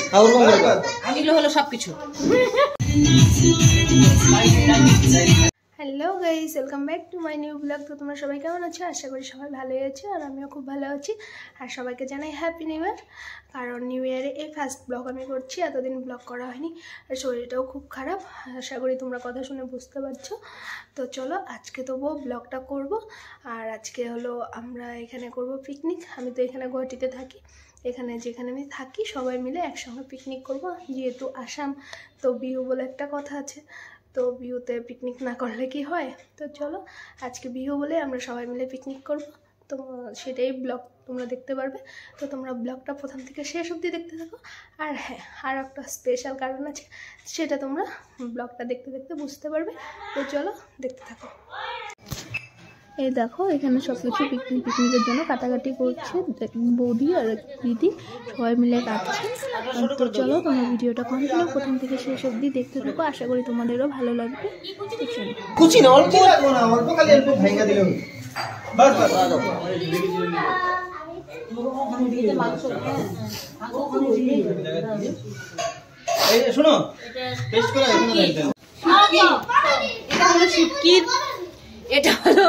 এগুলো হলো সবকিছু। Hello guys, welcome back to my new blog. তো তোমরা সবাই কেমন আছো? আশা করি সবাই ভালোই আছো, আর আমিও খুব ভালো আছি। আর সবাইকে জানাই হ্যাপি নিউ ইয়ার। কারণ নিউ ইয়ারে এই ফার্স্ট ব্লগ আমি করছি, এতদিন ব্লগ করা হয়নি, আর শরীরটাও খুব খারাপ। আশা করি তোমরা কথা শুনে বুঝতে পারছো। তো চলো আজকে তবুও ব্লগটা করব। আর আজকে হলো আমরা এখানে করব পিকনিক। আমি তো এখানে গুয়াহাটিতে থাকি, এখানে যেখানে আমি থাকি সবাই মিলে একসঙ্গে পিকনিক করব। যেহেতু আসাম, তো বিহু বলে একটা কথা আছে, তো বিহুতে পিকনিক না করলে কি হয়। তো চলো আজকে বিহু বলে আমরা সবাই মিলে পিকনিক করব, তো সেটাই ব্লগ তোমরা দেখতে পারবে। তো তোমরা ব্লগটা প্রথম থেকে শেষ অবধি দেখতে থাকো। আর হ্যাঁ, আর একটা স্পেশাল কারণ আছে, সেটা তোমরা ব্লগটা দেখতে দেখতে বুঝতে পারবে। তো চলো দেখতে থাকো। এই দেখো এখানে সব কিছু পিকনিকের জন্য কাটাকাটি করছে বৌদি আর দিদি, সবাই মিলে কাটছে। তো চলো তোমরা ভিডিওটা কন্টিনিউ প্রথম থেকে শেষ অবধি দেখতে থাকো, আশা করি তোমাদেরও ভালো লাগবে। কুচি না অল্প অল্প খালি অল্প ভাঙা দিলে বাস বাস এই শোনো টেস্ট করে এখানে দাও। এটা হলো শুটকির, এটা হলো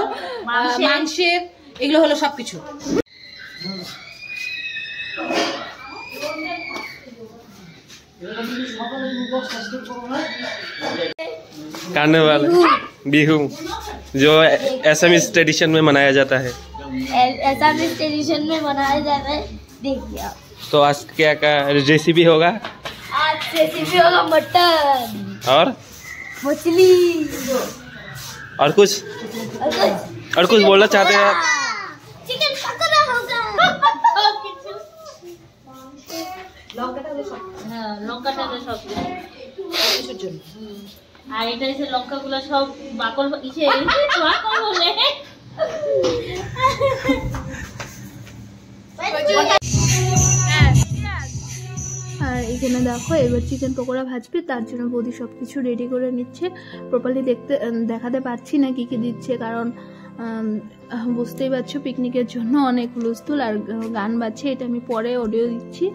মাংসের, এগুলো হলো সবকিছু। कार्निवल बिहू जो असमीज ट्रेडिशन में मनाया जाता है। असमीज ट्रेडिशन में मनाया जाता है। देखिए तो आज क्या क्या रेसिपी होगा? आज रेसिपी होगा मटन और मछली और कुछ बोलना चाहते हैं? चिकन पकोड़ा होगा। লঙ্কাটা সব কিছুর জন্য। আর এটা হচ্ছে লঙ্কাগুলো সব বাকল ইসে বাকল বলে। আর এখানে দেখো এবার চিকেন পকোড়া ভাজবে, তার জন্য বৌদি সব কিছু রেডি করে নিচ্ছে। প্রপারলি দেখাতে পারছি না কি কি দিচ্ছে, কারণ বুঝতেই পারছো পিকনিকের জন্য অনেক হুলস্থুল আর গান বাজছে। এটা আমি পরে অডিও দিচ্ছি,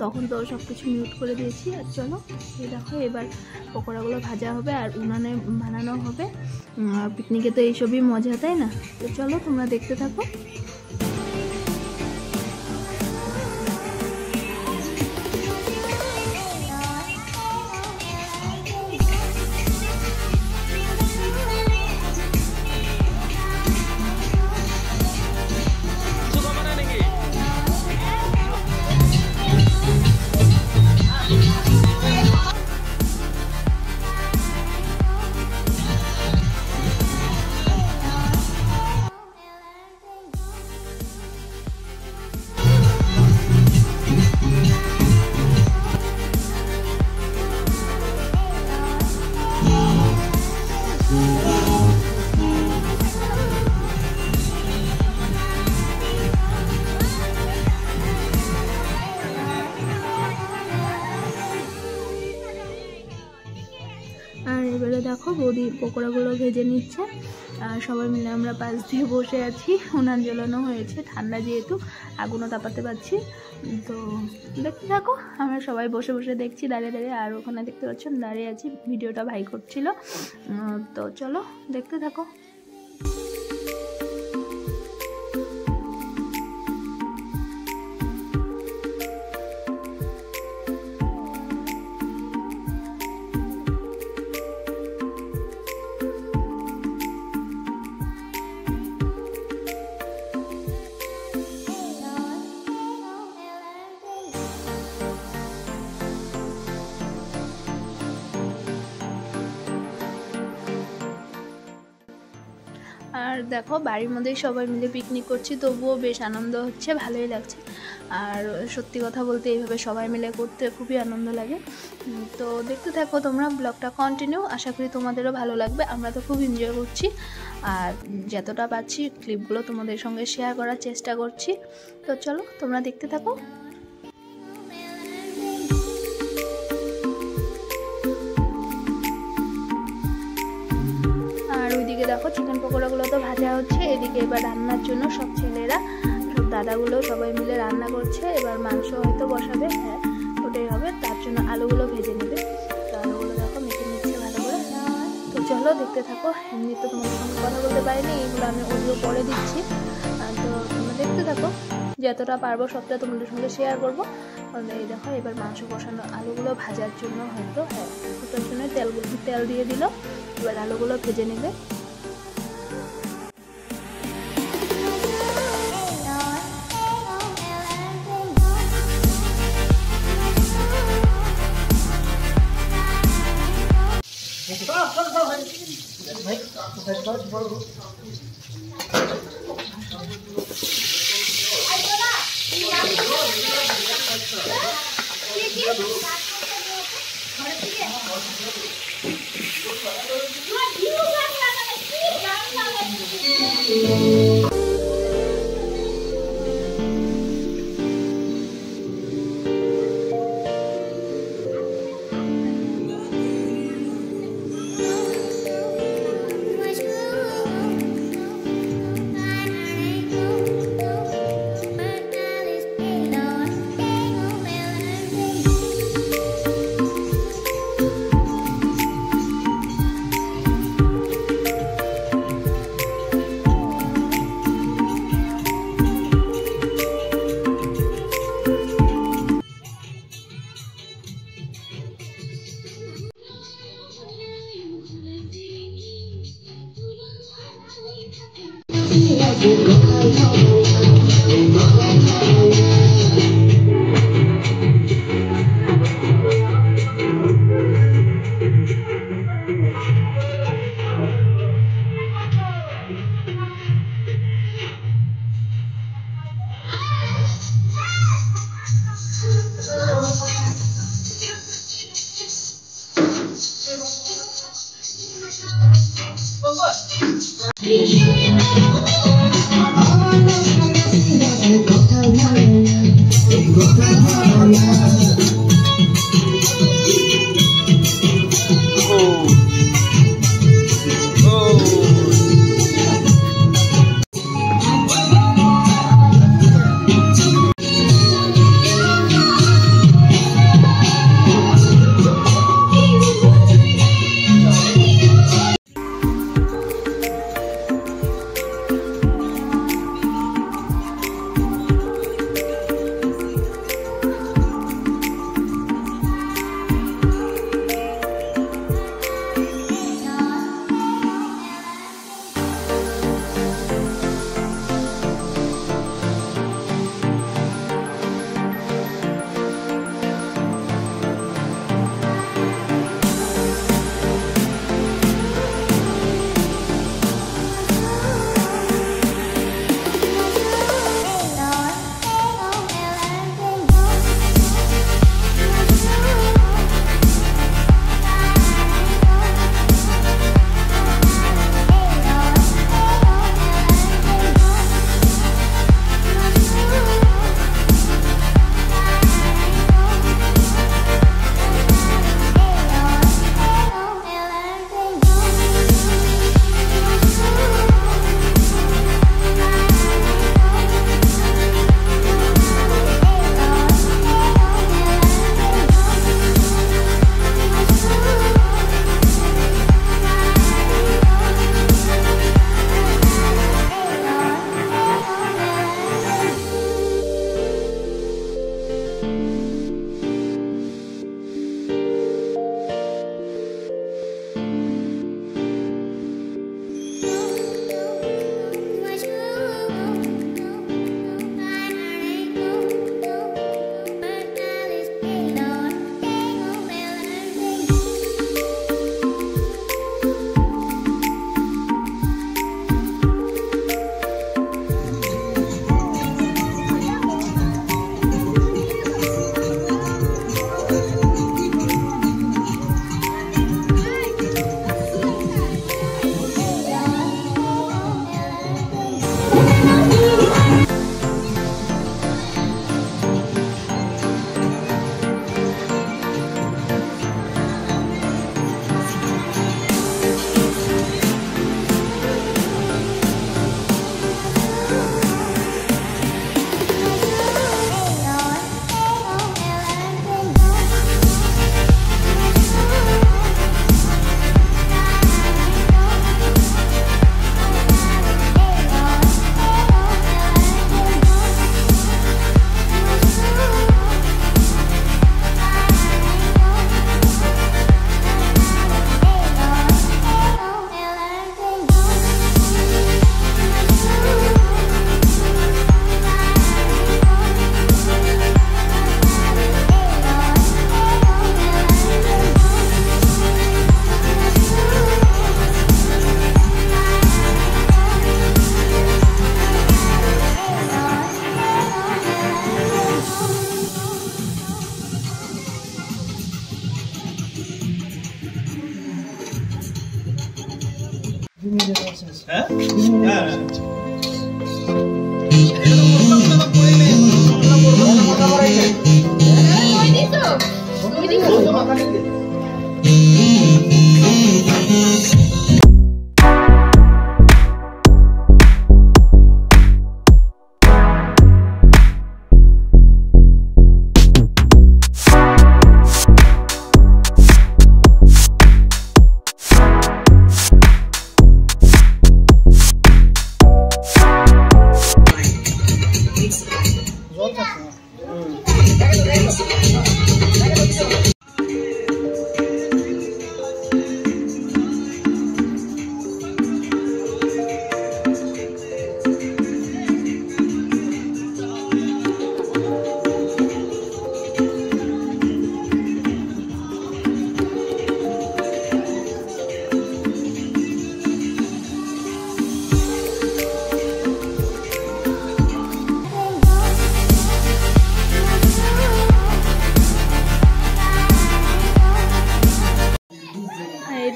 তখন তো সব কিছু মিউট করে দিয়েছি। আর চলো এই দেখো এবার পকোড়াগুলো ভাজা হবে আর উনানে বানানো হবে। পিকনিকে তো এইসবই মজা, তাই না? তো চলো তোমরা দেখতে থাকো। আর এবারে দেখো বৌদি পকোড়াগুলো ভেজে নিচ্ছে, আর সবাই মিলে আমরা পাশ দিয়ে বসে আছি। উনান জ্বালানো হয়েছে, ঠান্ডা যেহেতু আগুনও তাপাতে পারছি। তো দেখতে থাকো, আমরা সবাই বসে বসে দেখছি দাঁড়িয়ে দাঁড়িয়ে। আর ওখানে দেখতে পাচ্ছেন দাঁড়িয়ে আছি, ভিডিওটা ভাই করছিল। তো চলো দেখতে থাকো। আর দেখো বাড়ির মধ্যেই সবাই মিলে পিকনিক করছি, তবুও বেশ আনন্দ হচ্ছে, ভালোই লাগছে। আর সত্যি কথা বলতে এইভাবে সবাই মিলে করতে খুবই আনন্দ লাগে। তো দেখতে থাকো তোমরা ব্লগটা কন্টিনিউ, আশা করি তোমাদেরও ভালো লাগবে। আমরা তো খুব এনজয় করছি, আর যতটা পাচ্ছি ক্লিপগুলো তোমাদের সঙ্গে শেয়ার করার চেষ্টা করছি। তো চলো তোমরা দেখতে থাকো। আর ওইদিকে দেখো চিকেন পকোড়াগুলো তো ভাজা হচ্ছে, এদিকে এবার রান্নার জন্য সব ছেলেরা, সব দাদাগুলো সবাই মিলে রান্না করছে। এবার মাংস হয়তো বসাবে, হ্যাঁ ওটাই হবে। নেবে, তার জন্য আলুগুলো ভেজে নেবে। তো আলুগুলো দেখো মেখে নিচ্ছে ভালো করে। তো চলো দেখতে থাকো। এমনি তো তোমাদের সঙ্গে কথা বলতে পারিনি, এগুলো আমি অডিও পরে দিচ্ছি। তো তোমরা দেখতে থাকো, যতটা পারবো সবটা তোমাদের সঙ্গে শেয়ার করবো। এই দেখো এবার মাংস কষানো আলুগুলো ভাজার জন্য হয়তো ওটার জন্য তেল দিয়ে দিল। এবার আলুগুলো ভেজে নেবে।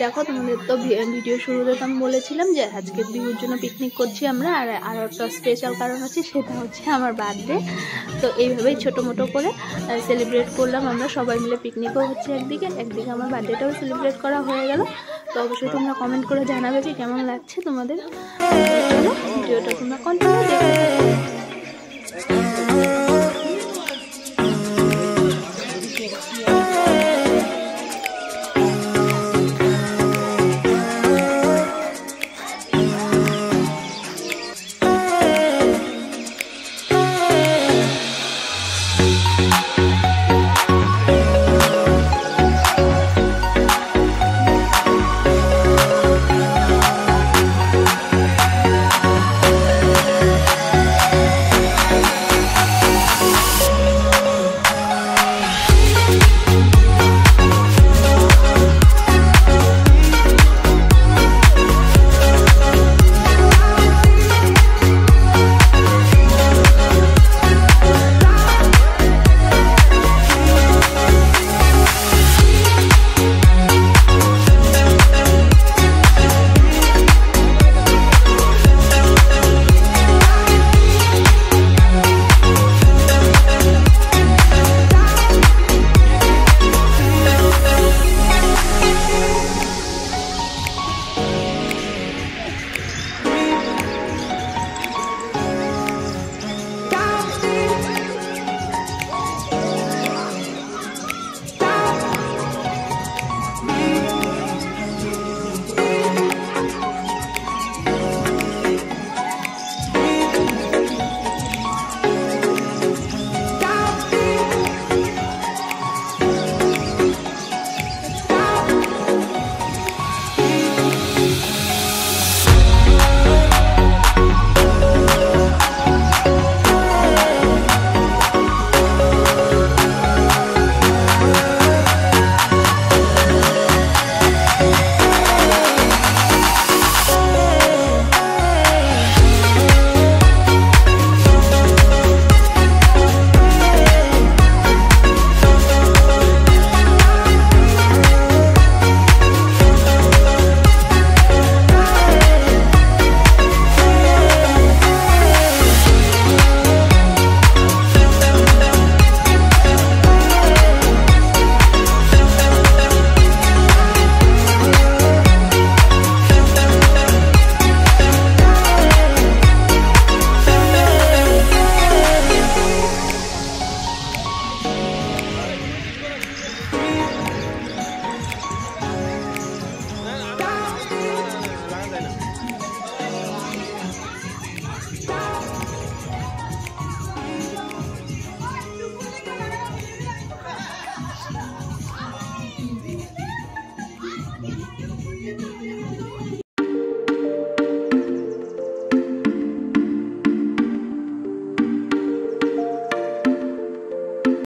দেখো তোমাদের তো ভিডিও শুরুতে তো আমি বলেছিলাম যে আজকে বিহুর জন্য পিকনিক করছি আমরা, আর একটা স্পেশাল কারণ আছে, সেটা হচ্ছে আমার বার্থডে। তো এইভাবেই ছোটো মোটো করে সেলিব্রেট করলাম আমরা সবাই মিলে। পিকনিকও হচ্ছে একদিকে আমার বার্থডেটাও সেলিব্রেট করা হয়ে গেল। তো অবশ্যই তোমরা কমেন্ট করে জানাবে যে কেমন লাগছে তোমাদের। ভিডিওটা তোমরা কন্টিনিউ দেখতে।